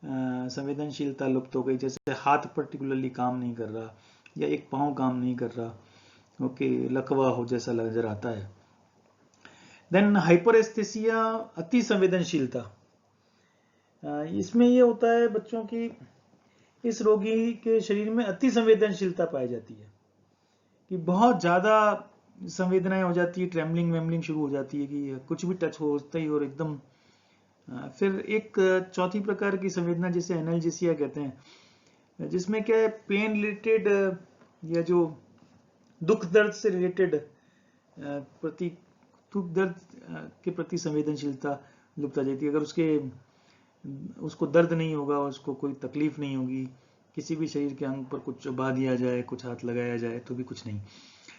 संवेदनशीलता लुप्त हो गई, जैसे हाथ पर्टिकुलरली काम नहीं कर रहा या एक पांव काम नहीं कर रहा, ओके, लकवा हो जैसा नजर आता है। देन हाइपरेस्थेसिया, अति संवेदनशीलता। इसमें ये होता है बच्चों की, इस रोगी के शरीर में अति संवेदनशीलता पाई जाती है कि बहुत ज्यादा संवेदनाएं हो जाती है, ट्रेमलिंग वेमलिंग शुरू हो जाती है कि कुछ भी टच होता ही और एकदम। फिर एक चौथी प्रकार की संवेदना जिसे एनाल्जेसिया कहते हैं, जिसमें क्या है, पेन रिलेटेड या जो दुख दर्द से रिलेटेड प्रति दुख दर्द के प्रति संवेदनशीलता लुप्त आ जाती है। अगर उसको दर्द नहीं होगा, उसको कोई तकलीफ नहीं होगी, किसी भी शरीर के अंग पर कुछ चबा दिया जाए, कुछ हाथ लगाया जाए तो भी कुछ नहीं।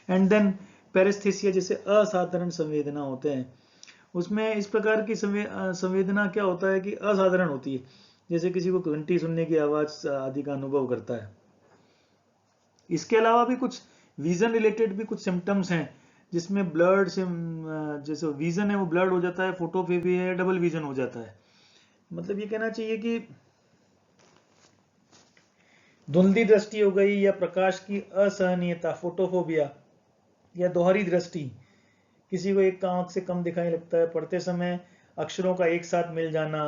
एंड देन पैरेस्थेसिया, जैसे असाधारण संवेदना होते हैं, उसमें इस प्रकार की संवेदना क्या होता है कि असाधारण होती है, जैसे किसी को घंटी सुनने की आवाज आदि का अनुभव करता है। इसके अलावा भी कुछ विजन रिलेटेड भी कुछ सिम्टम्स हैं, जिसमें ब्लड से जैसे विजन है वो ब्लड हो जाता है, फोटोफोबिया है, डबल विजन हो जाता है। मतलब ये कहना चाहिए कि धुंधली दृष्टि हो गई या प्रकाश की असहनीयता, फोटोफोबिया, या दोहरी दृष्टि, किसी को एक आंख से कम दिखाई लगता है, पढ़ते समय अक्षरों का एक साथ मिल जाना।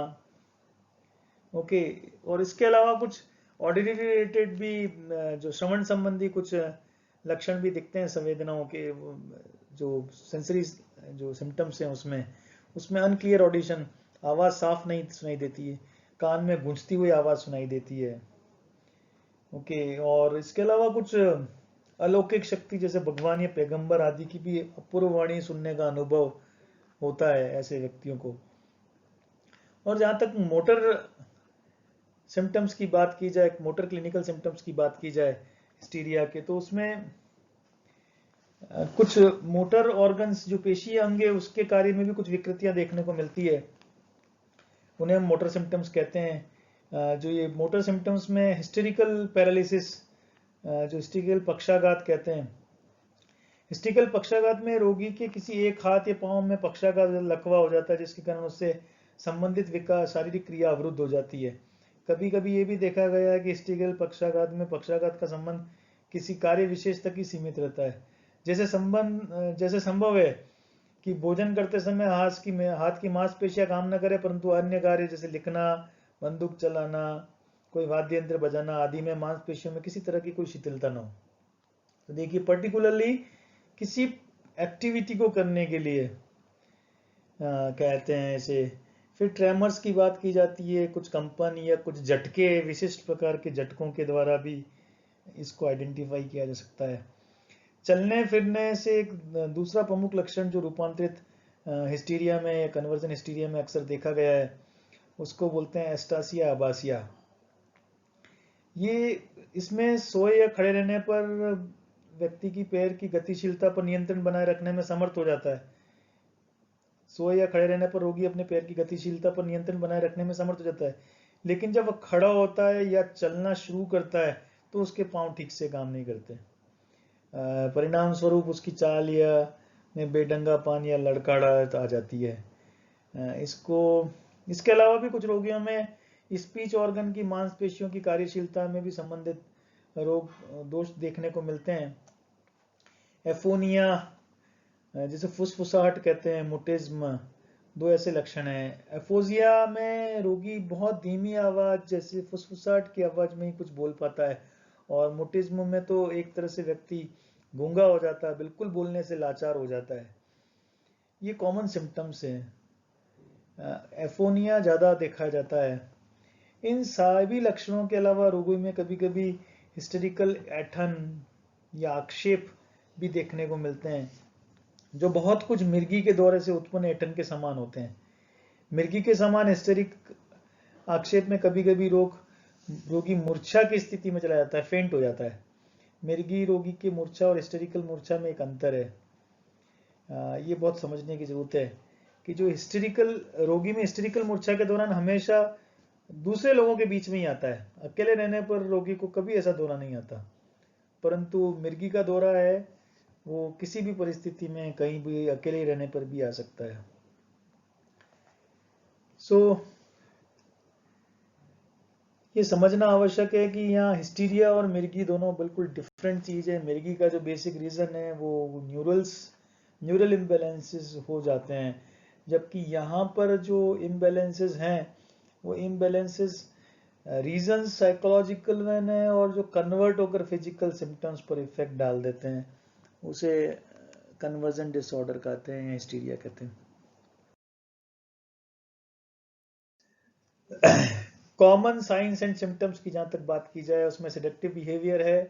ओके, और इसके अलावा कुछ ऑडिटरी रिलेटेड भी जो श्रवण संबंधी कुछ लक्षण भी दिखते हैं संवेदनाओं के, जो सेंसरी जो सिम्टम्स हैं उसमें अनक्लियर ऑडिशन, आवाज साफ नहीं सुनाई देती है, कान में गूंजती हुई आवाज सुनाई देती है। ओके, और इसके अलावा कुछ अलौकिक शक्ति जैसे भगवान या पैगंबर आदि की भी अपूर्व वाणी सुनने का अनुभव होता है ऐसे व्यक्तियों को। और जहां तक मोटर सिम्टम्स की बात की जाए, मोटर क्लिनिकल सिम्टम्स की बात की जाए हिस्टीरिया के, तो उसमें कुछ मोटर ऑर्गन्स जो पेशीय अंग है उसके कार्य में भी कुछ विकृतियां देखने को मिलती है, उन्हें हम मोटर सिम्टम्स कहते हैं। जो ये मोटर सिम्टम्स में हिस्टेरिकल पैरालिसिस, जो हिस्टेरिकल पक्षाघात कहते हैं, हिस्टेरिकल पक्षाघात में रोगी के किसी एक हाथ या पांव में पक्षाघात लकवा हो जाता है, जिसके कारण उससे संबंधित विकास शारीरिक क्रिया अवरुद्ध हो जाती है। कभी कभी ये भी देखा गया है कि हिस्टेरिकल पक्षाघात में पक्षाघात का संबंध किसी कार्य विशेष तक ही सीमित रहता है, जैसे संभव है कि भोजन करते समय हाथ की मांसपेशियां काम न करे, परंतु अन्य कार्य जैसे लिखना, बंदूक चलाना, कोई वाद्य यंत्र बजाना आदि में मांसपेशियों में किसी तरह की कोई शिथिलता न हो। तो देखिए, पर्टिकुलरली किसी एक्टिविटी को करने के लिए कहते हैं इसे। फिर ट्रेमर्स की बात की जाती है, कुछ कंपन या कुछ झटके, विशिष्ट प्रकार के झटकों के द्वारा भी इसको आइडेंटिफाई किया जा सकता है। चलने फिरने से एक दूसरा प्रमुख लक्षण जो रूपांतरित हिस्टीरिया में या कन्वर्जन हिस्टीरिया में अक्सर देखा गया है, उसको बोलते हैं एस्टासिया आबासिया। ये इसमें सोए या खड़े रहने पर व्यक्ति की पैर की गतिशीलता पर नियंत्रण बनाए रखने में समर्थ हो जाता है। सोए या खड़े रहने पर रोगी अपने पैर की गतिशीलता पर नियंत्रण बनाए रखने में समर्थ हो जाता है, लेकिन जब वह खड़ा होता है या चलना शुरू करता है तो उसके पांव ठीक से काम नहीं करते। परिणाम स्वरूप उसकी चाल या में बेढंगापन या लड़खड़ाहट आ जाती है। इसके अलावा भी कुछ रोगियों में स्पीच ऑर्गन की मांसपेशियों की कार्यशीलता में भी संबंधित रोग दोष देखने को मिलते हैं। एफोनिया, जिसे फुसफुसाहट कहते हैं, मुटिज्म, दो ऐसे लक्षण हैं। एफोजिया में रोगी बहुत धीमी आवाज जैसे फुसफुसाहट की आवाज में ही कुछ बोल पाता है, और मुटिज्म में तो एक तरह से व्यक्ति गूंगा हो जाता है, बिल्कुल बोलने से लाचार हो जाता है। ये कॉमन सिम्टम्स हैं। एफोनिया ज़्यादा देखा जाता है। इन सभी लक्षणों के अलावा रोगी में कभी कभी हिस्टेरिकल ऐंठन या आक्षेप भी देखने को मिलते हैं, जो बहुत कुछ मिर्गी के दौरे से उत्पन्न ऐंठन के समान होते हैं। मिर्गी के समान हिस्टेरिक आक्षेप में कभी कभी रोगी मूर्छा की स्थिति में चला जाता है, फेंट हो जाता है। मिर्गी रोगी की मूर्छा और हिस्टेरिकल मूर्छा में एक अंतर है। ये बहुत समझने की जरूरत है कि जो हिस्टेरिकल रोगी में हिस्टेरिकल मूर्छा के दौरान हमेशा दूसरे लोगों के बीच में ही आता है। अकेले रहने पर रोगी को कभी ऐसा दौरा नहीं आता, परंतु मिर्गी का दौरा है वो किसी भी परिस्थिति में कहीं भी अकेले रहने पर भी आ सकता है। ये समझना आवश्यक है कि यहाँ हिस्टीरिया और मिर्गी दोनों बिल्कुल डिफरेंट चीज है। मिर्गी का जो बेसिक रीजन है वो न्यूरल इम्बैलेंसेस हो जाते हैं, जबकि यहाँ पर जो इम्बैलेंसेस हैं वो इम्बैलेंसेस रीजन साइकोलॉजिकल वन है और जो कन्वर्ट होकर फिजिकल सिम्टम्स पर इफेक्ट डाल देते हैं, उसे कन्वर्जन डिसऑर्डर कहते हैं या हिस्टीरिया कहते हैं। कॉमन साइंस एंड सिम्टम्स की जहां तक बात की जाए, उसमें सेडेक्टिव बिहेवियर है,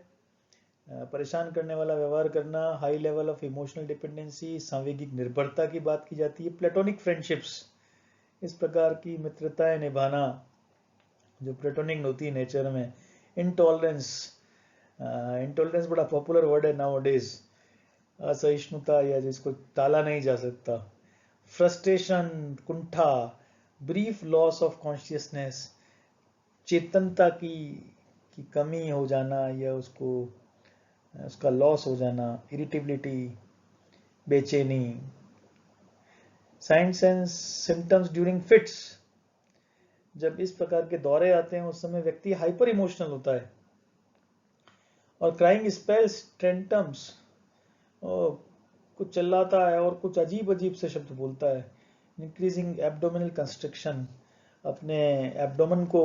परेशान करने वाला व्यवहार करना, high level of emotional dependency, सांवेगिक निर्भरता की बात की जाती है, प्लेटोनिक फ्रेंडशिप्स, इस प्रकार की मित्रताएं निभाना जो प्लेटोनिक होती है नेचर में, इंटॉलरेंस, इंटॉलरेंस बड़ा पॉपुलर वर्ड है नाउअडेज, असहिष्णुता या जिसको टाला नहीं जा सकता, फ्रस्ट्रेशन, कुंठा, ब्रीफ लॉस ऑफ कॉन्शियसनेस, चेतनता की कमी हो जाना या उसका लॉस हो जाना, इरिटेबिलिटी, बेचैनी, science and symptoms during fits, जब इस प्रकार के दौरे आते हैं उस समय व्यक्ति हाइपर इमोशनल होता है, और क्राइंग स्पेल्स, टेंटम्स, कुछ चिल्लाता है और कुछ अजीब अजीब से शब्द बोलता है, इंक्रीजिंग एब्डोमिनल कंस्ट्रिक्शन, अपने एब्डोमेन को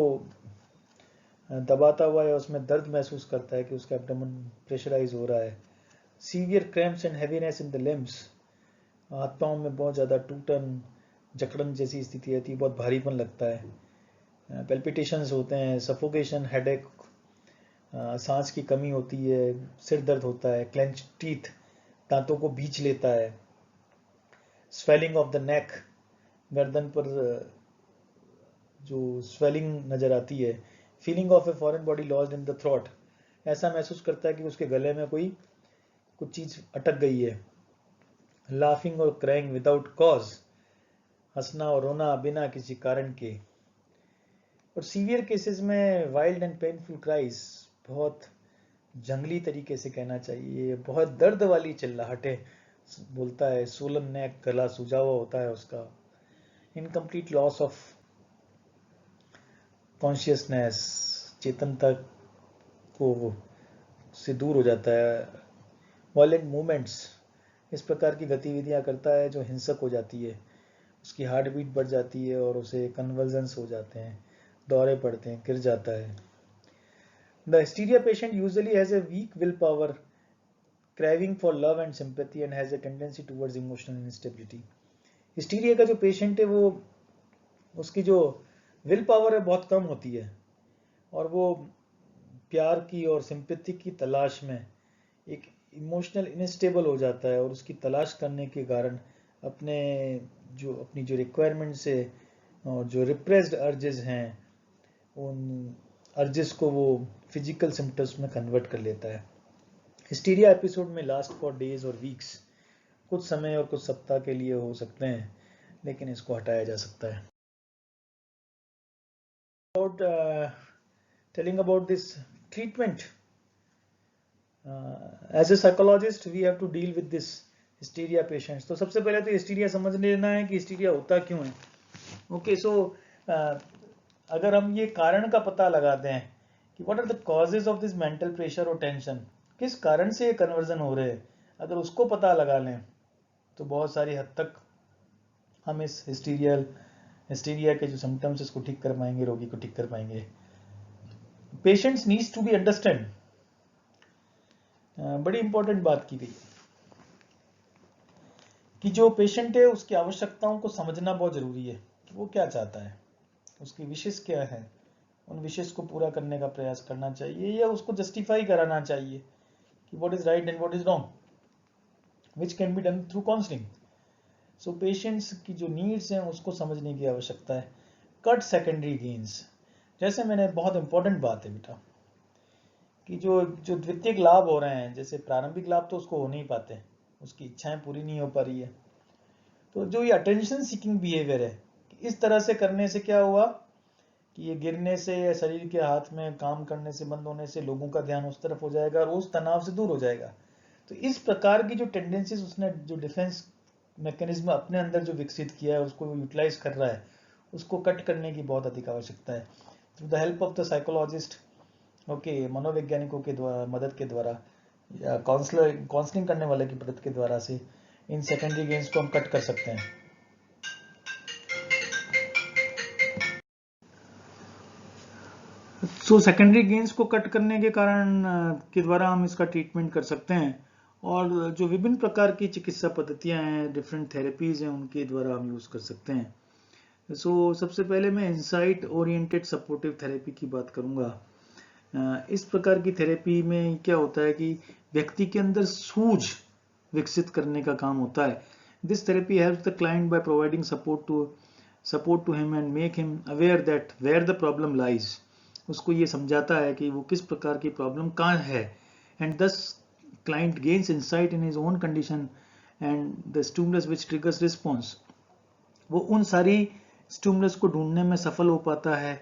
दबाता हुआ या उसमें दर्द महसूस करता है कि उसका एब्डोमेन प्रेशराइज हो रहा है, severe cramps and heaviness in the limbs, हाथ पांव में बहुत ज़्यादा टूटन, जकड़न जैसी स्थिति रहती है, बहुत भारीपन लगता है, पेल्पिटेशंस होते हैं, सफोकेशन, हेडेक, सांस की कमी होती है, सिर दर्द होता है, क्लेंच टीथ, दांतों को बीच लेता है, स्वेलिंग ऑफ द नेक, गर्दन पर जो स्वेलिंग नजर आती है, feeling of a foreign body lost in the throat, ऐसा महसूस करता है कि उसके गले में कुछ चीज अटक गई है, लाफिंग और क्राइंग विदाउट कॉज, हंसना और रोना बिना किसी कारण के, और सीवियर केसेस में वाइल्ड एंड पेनफुल क्राइज, बहुत जंगली तरीके से कहना चाहिए, बहुत दर्द वाली चिल्लाहटें बोलता है, सोलन नेक, गला सूजा हुआ होता है उसका, इनकम्प्लीट लॉस ऑफ कॉन्शियसनेस, चेतनता को से दूर हो जाता है, वायलेंट मूवमेंट्स, इस प्रकार की गतिविधियां करता है जो हिंसक हो जाती है, उसकी हार्ट बीट बढ़ जाती है और उसे कन्वल्जन्स हो जाते हैं, दौरे पड़ते हैं, गिर जाता है। The hysteria patient usually has a weak will power, craving for love and sympathy and has a tendency towards emotional instability. Hysteria का जो पेशेंट है वो उसकी जो विल पावर है बहुत कम होती है और वो प्यार की और सिंपैथी की तलाश में एक इमोशनल इनस्टेबल हो जाता है, और उसकी तलाश करने के कारण अपनी जो रिक्वायरमेंट्स है और जो रिप्रेस्ड अर्जेस हैं उन अर्जेस को वो फिजिकल सिम्टम्स में कन्वर्ट कर लेता है। हिस्टीरिया एपिसोड में लास्ट फॉर डेज और वीक्स, कुछ समय और कुछ सप्ताह के लिए हो सकते हैं, लेकिन इसको हटाया जा सकता है। Telling about this treatment, as a psychologist we have to deal with this hysteria patients. तो सबसे पहले तो हिस्टीरिया समझ लेना है कि हिस्टीरिया होता क्यों है। ओके, सो अगर हम ये कारण का पता लगाते हैं कि what are the causes of this mental pressure और टेंशन, किस कारण से ये कन्वर्जन हो रहे हैं, अगर उसको पता लगा लें तो बहुत सारी हद तक हम इस हिस्टीरिया के जो सिम्टम्स इसको ठीक कर पाएंगे, रोगी को ठीक कर पाएंगे। Patients needs to be understand, बड़ी इंपॉर्टेंट बात की गई। कि जो पेशेंट है उसकी आवश्यकताओं को समझना बहुत जरूरी है कि वो क्या चाहता है, उसकी विशेष क्या है, उन विशेष को पूरा करने का प्रयास करना चाहिए या उसको जस्टिफाई कराना चाहिए कि what is right and what is wrong, which can be done through counselling. So patients की जो नीड्स हैं उसको समझने की आवश्यकता है। कट सेकेंडरी गेन्स, जैसे मैंने, बहुत इंपॉर्टेंट बात है बेटा कि जो जो द्वितीयक लाभ हो रहे हैं, जैसे प्रारंभिक लाभ तो उसको हो नहीं पाते, उसकी इच्छाएं पूरी नहीं हो पा रही है, तो जो ये अटेंशन सीकिंग बिहेवियर है, इस तरह से करने से क्या हुआ कि ये गिरने से या शरीर के हाथ में काम करने से बंद होने से लोगों का ध्यान उस तरफ हो जाएगा और उस तनाव से दूर हो जाएगा। तो इस प्रकार की जो टेंडेंसीज उसने, जो डिफेंस मैकेनिज्म अपने अंदर जो विकसित किया है, उसको यूटिलाइज कर रहा है, उसको कट करने की बहुत अधिक आवश्यकता है। Through the help of the psychologist, okay, मनोवैज्ञानिकों के द्वारा, मदद के द्वारा, या काउंसलिंग करने वाले की मदद के द्वारा से इन सेकेंडरी गेन्स को हम कट कर सकते हैं। सो सेकेंडरी गेन्स को कट करने के कारण के द्वारा हम इसका ट्रीटमेंट कर सकते हैं, और जो विभिन्न प्रकार की चिकित्सा पद्धतियां हैं, डिफरेंट थेरेपीज हैं, उनके द्वारा हम यूज कर सकते हैं। सो सबसे पहले मैं इंसाइट ओरिएंटेड सपोर्टिव थेरेपी की बात करूंगा। इस प्रकार की थेरेपी में क्या होता है कि व्यक्ति के अंदर सूझ विकसित करने का काम होता है। This therapy helps the client by providing support to him and make him aware that where the problem lies. उसको ये समझाता है कि वो किस प्रकार की प्रॉब्लम कहाँ है, एंड दस client gains insight in his own condition and the stimulus which triggers response. वो उन सारी स्टिमुलस को ढूंढने में सफल हो पाता है।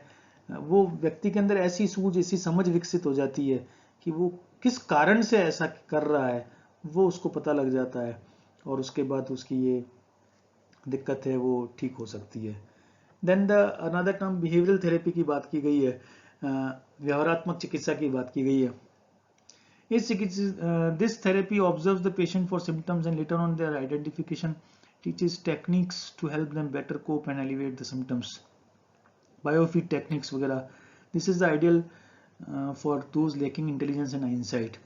वो व्यक्ति के अंदर ऐसी सूझ, ऐसी समझ विकसित हो जाती है कि वो किस कारण से ऐसा कर रहा है, वो उसको पता लग जाता है, और उसके बाद उसकी ये दिक्कत है वो ठीक हो सकती है। Then the another term behavioural therapy की बात की गई है, व्यवहारात्मक चिकित्सा की बात की गई है। This therapy observe the patient for symptoms and later on their identification teaches techniques to help them better cope and alleviate the symptoms. Biofeed techniques वगैरह, this is the ideal for those lacking intelligence and insight.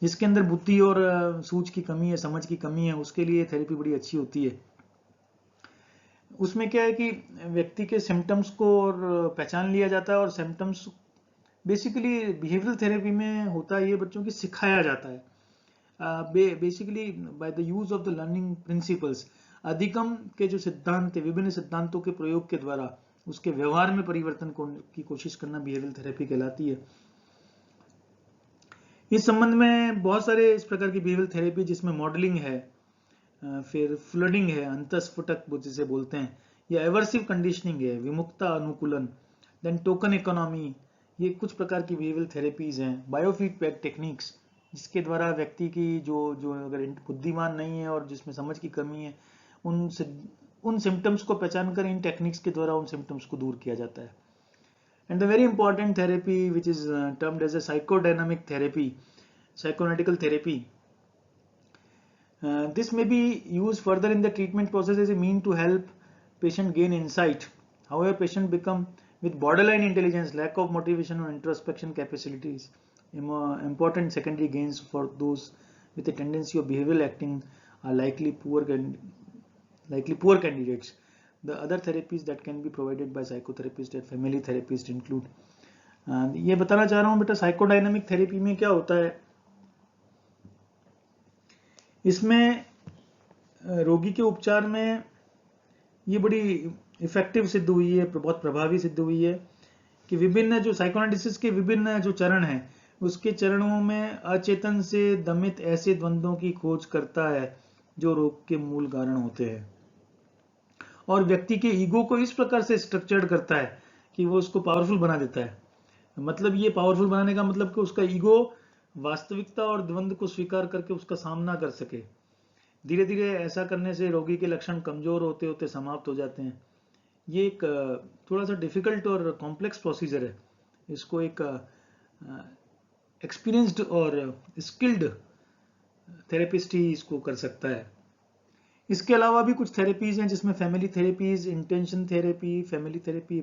जिसके अंदर बुद्धि और सूझ की कमी है, समझ की कमी है, उसके लिए थेरेपी बड़ी अच्छी होती है। उसमें क्या है कि व्यक्ति के सिम्टम्स को और पहचान लिया जाता है, और सिम्टम्स बेसिकली बिहेवियरल थेरेपी में होता है ये बच्चों की सिखाया जाता है, basically by the use of the learning principles. अधिगम के जो सिद्धांत है, विभिन्न सिद्धांतों के प्रयोग के द्वारा उसके व्यवहार में परिवर्तन की कोशिश करना बिहेवियरल थेरेपी कहलाती है। इस संबंध में बहुत सारे इस प्रकार की बिहेवियरल थेरेपी, जिसमें मॉडलिंग है, फिर फ्लडिंग है, अंतस्फुटक जिसे बोलते हैं, या एवर्सिव कंडीशनिंग है, विमुक्ता अनुकूलन, देन टोकन इकोनॉमी, ये कुछ प्रकार की बिहेवियरल थेरेपीज हैं। बायोफीडबैक टेक्निक्स, जिसके द्वारा व्यक्ति की जो जो अगर बुद्धिमान नहीं है और जिसमें समझ की कमी है, उन सिम्टम्स को पहचान कर इन टेक्निक्स के द्वारा उन सिम्टम्स को दूर किया जाता है। And the very important therapy which is termed as a psychodynamic therapy, psychoanalytical therapy. This may be used further in the treatment process as a mean to help patient gain insight. However, patient become with borderline intelligence, lack of motivation or introspection capabilities, important secondary gains for those with a tendency of behavioral acting are likely poor candidates. The other therapies that can be provided by psychotherapists and family therapists include. ये बताना चाह रहा हूँ बेटा, psychodynamic therapy में क्या होता है, इसमें रोगी के उपचार में ये बड़ी इफेक्टिव सिद्ध हुई है, बहुत प्रभावी सिद्ध हुई है कि विभिन्न जो साइकोएनालिसिस के विभिन्न जो चरण हैं, उसके चरणों में अचेतन से दमित ऐसे द्वंद्वों की खोज करता है जो रोग के मूल कारण होते हैं, और व्यक्ति के ईगो को इस प्रकार से स्ट्रक्चर्ड करता है कि वो उसको पावरफुल बना देता है। मतलब ये पावरफुल बनाने का मतलब कि उसका ईगो वास्तविकता और द्वंद्व को स्वीकार करके उसका सामना कर सके। धीरे धीरे ऐसा करने से रोगी के लक्षण कमजोर होते होते समाप्त हो जाते हैं। ये एक थोड़ा सा डिफिकल्ट और कॉम्प्लेक्स प्रोसीजर है। इसको एक एक्सपीरियंस्ड और स्किल्ड थेरेपिस्ट ही इसको कर सकता है। इसके अलावा भी कुछ थेरेपीज हैं जिसमें family therapies, intention therapy, family therapy,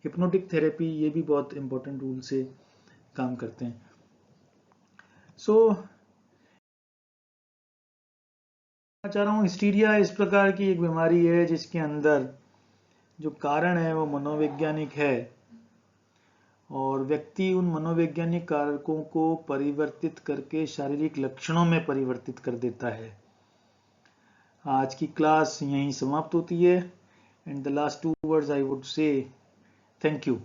hypnotic therapy, ये भी बहुत इंपॉर्टेंट रूल से काम करते हैं। सो चाह रहा हूँ हिस्टीरिया इस प्रकार की एक बीमारी है जिसके अंदर जो कारण है वो मनोवैज्ञानिक है और व्यक्ति उन मनोवैज्ञानिक कारकों को परिवर्तित करके शारीरिक लक्षणों में परिवर्तित कर देता है। आज की क्लास यहीं समाप्त होती है and the last 2 words I would say thank you.